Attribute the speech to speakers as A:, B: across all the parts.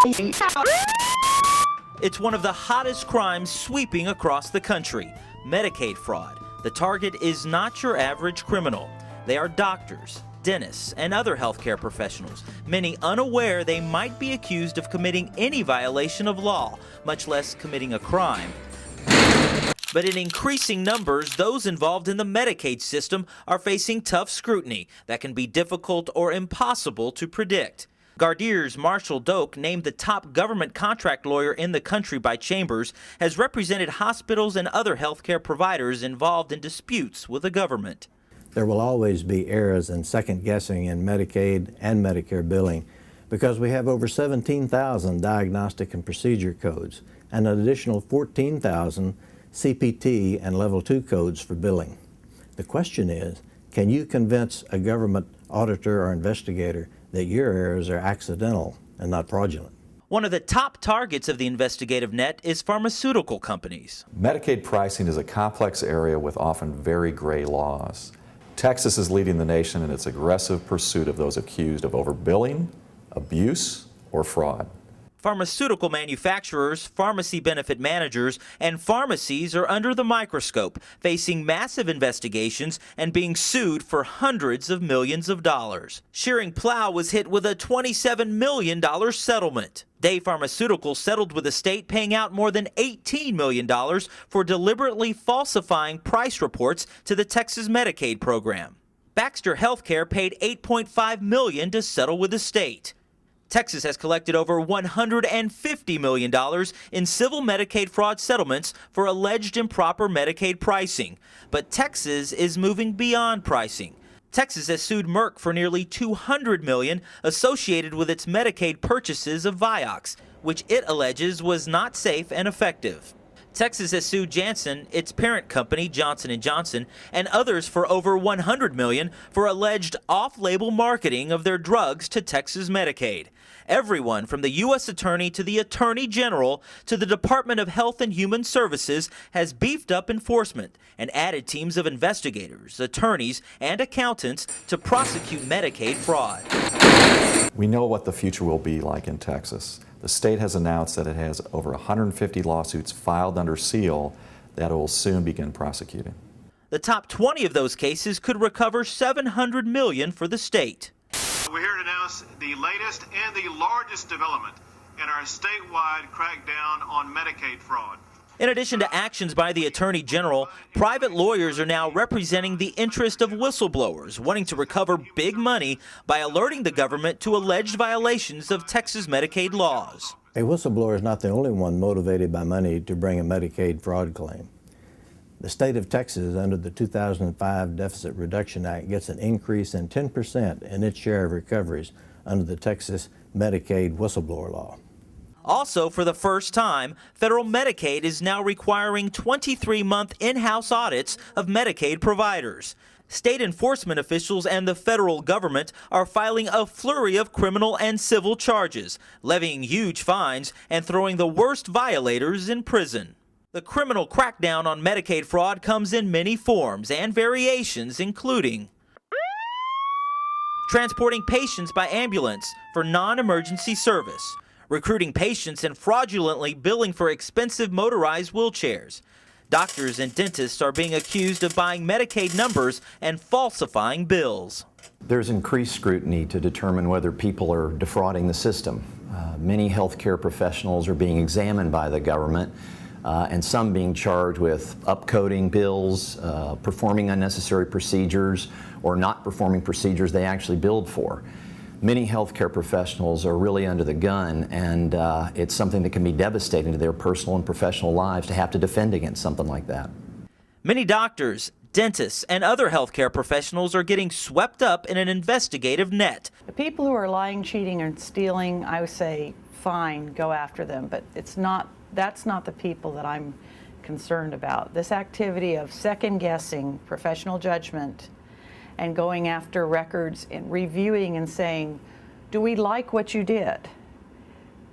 A: It's one of the hottest crimes sweeping across the country, Medicaid fraud. The target is not your average criminal. They are doctors, dentists, and other healthcare professionals, many unaware they might be accused of committing any violation of law, much less committing a crime. But in increasing numbers, those involved in the Medicaid system are facing tough scrutiny that can be difficult or impossible to predict. Gardier's Marshall Doak, named the top government contract lawyer in the country by Chambers, has represented hospitals and other healthcare providers involved in disputes with the government.
B: There will always be errors and second guessing in Medicaid and Medicare billing because we have over 17,000 diagnostic and procedure codes and an additional 14,000 CPT and Level 2 codes for billing. The question is, can you convince a government auditor or investigator that your errors are accidental and not fraudulent?
A: One of the top targets of the investigative net is pharmaceutical companies.
C: Medicaid pricing is a complex area with often very gray laws. Texas is leading the nation in its aggressive pursuit of those accused of overbilling, abuse, or fraud.
A: Pharmaceutical manufacturers, pharmacy benefit managers, and pharmacies are under the microscope, facing massive investigations and being sued for hundreds of millions of dollars. Schering-Plough was hit with a $27 million settlement. Day Pharmaceutical settled with the state, paying out more than $18 million for deliberately falsifying price reports to the Texas Medicaid program. Baxter Healthcare paid $8.5 million to settle with the state. Texas has collected over $150 million in civil Medicaid fraud settlements for alleged improper Medicaid pricing. But Texas is moving beyond pricing. Texas has sued Merck for nearly $200 million associated with its Medicaid purchases of Vioxx, which it alleges was not safe and effective. Texas has sued Janssen, its parent company Johnson & Johnson, and others for over $100 million for alleged off-label marketing of their drugs to Texas Medicaid. Everyone from the U.S. Attorney to the Attorney General to the Department of Health and Human Services has beefed up enforcement and added teams of investigators, attorneys, and accountants to prosecute Medicaid fraud.
C: We know what the future will be like in Texas. The state has announced that it has over 150 lawsuits filed under seal that it will soon begin prosecuting.
A: The top 20 of those cases could recover $700 million for the state.
D: We're here to announce the latest and the largest development in our statewide crackdown on Medicaid fraud.
A: In addition to actions by the Attorney General, private lawyers are now representing the interest of whistleblowers wanting to recover big money by alerting the government to alleged violations of Texas Medicaid laws.
B: A whistleblower is not the only one motivated by money to bring a Medicaid fraud claim. The state of Texas, under the 2005 Deficit Reduction Act, gets an increase in 10% in its share of recoveries under the Texas Medicaid whistleblower law.
A: Also, for the first time, federal Medicaid is now requiring 23-month in-house audits of Medicaid providers. State enforcement officials and the federal government are filing a flurry of criminal and civil charges, levying huge fines and throwing the worst violators in prison. The criminal crackdown on Medicaid fraud comes in many forms and variations, including transporting patients by ambulance for non-emergency service, recruiting patients and fraudulently billing for expensive motorized wheelchairs. Doctors and dentists are being accused of buying Medicaid numbers and falsifying bills.
E: There's increased scrutiny to determine whether people are defrauding the system. Many healthcare professionals are being examined by the government, and some being charged with upcoding bills, performing unnecessary procedures, or not performing procedures they actually billed for. Many healthcare professionals are really under the gun, and it's something that can be devastating to their personal and professional lives to have to defend against something like that.
A: Many doctors, dentists, and other healthcare professionals are getting swept up in an investigative net.
F: The people who are lying, cheating, and stealing, I would say, fine, go after them, but that's not the people that I'm concerned about. This activity of second-guessing professional judgment and going after records and reviewing and saying, do we like what you did?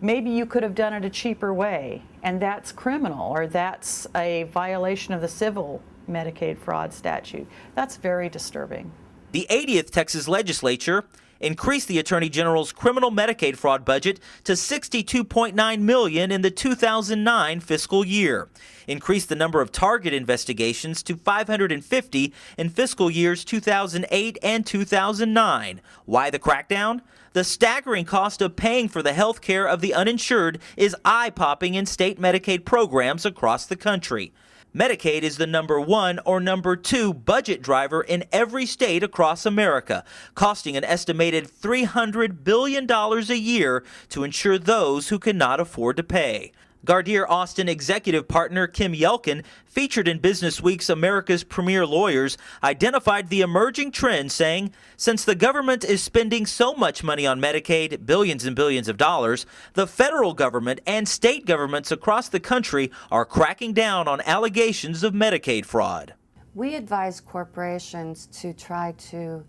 F: Maybe you could have done it a cheaper way, and that's criminal, or that's a violation of the civil Medicaid fraud statute. That's very disturbing.
A: The 80th Texas legislature increased the Attorney General's criminal Medicaid fraud budget to $62.9 million in the 2009 fiscal year, increased the number of target investigations to 550 in fiscal years 2008 and 2009. Why the crackdown? The staggering cost of paying for the health care of the uninsured is eye-popping in state Medicaid programs across the country. Medicaid is the number 1 or number 2 budget driver in every state across America, costing an estimated $300 billion a year to insure those who cannot afford to pay. Gardier Austin executive partner Kim Yelkin, featured in Business Week's America's Premier Lawyers, identified the emerging trend, saying, since the government is spending so much money on Medicaid, billions and billions of dollars, the federal government and state governments across the country are cracking down on allegations of Medicaid fraud.
G: We advise corporations to try to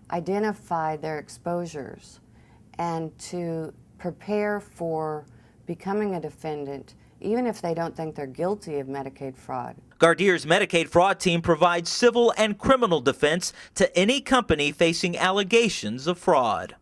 G: identify their exposures and to prepare for becoming a defendant, even if they don't think they're guilty of Medicaid fraud.
A: Gardier's Medicaid fraud team provides civil and criminal defense to any company facing allegations of fraud.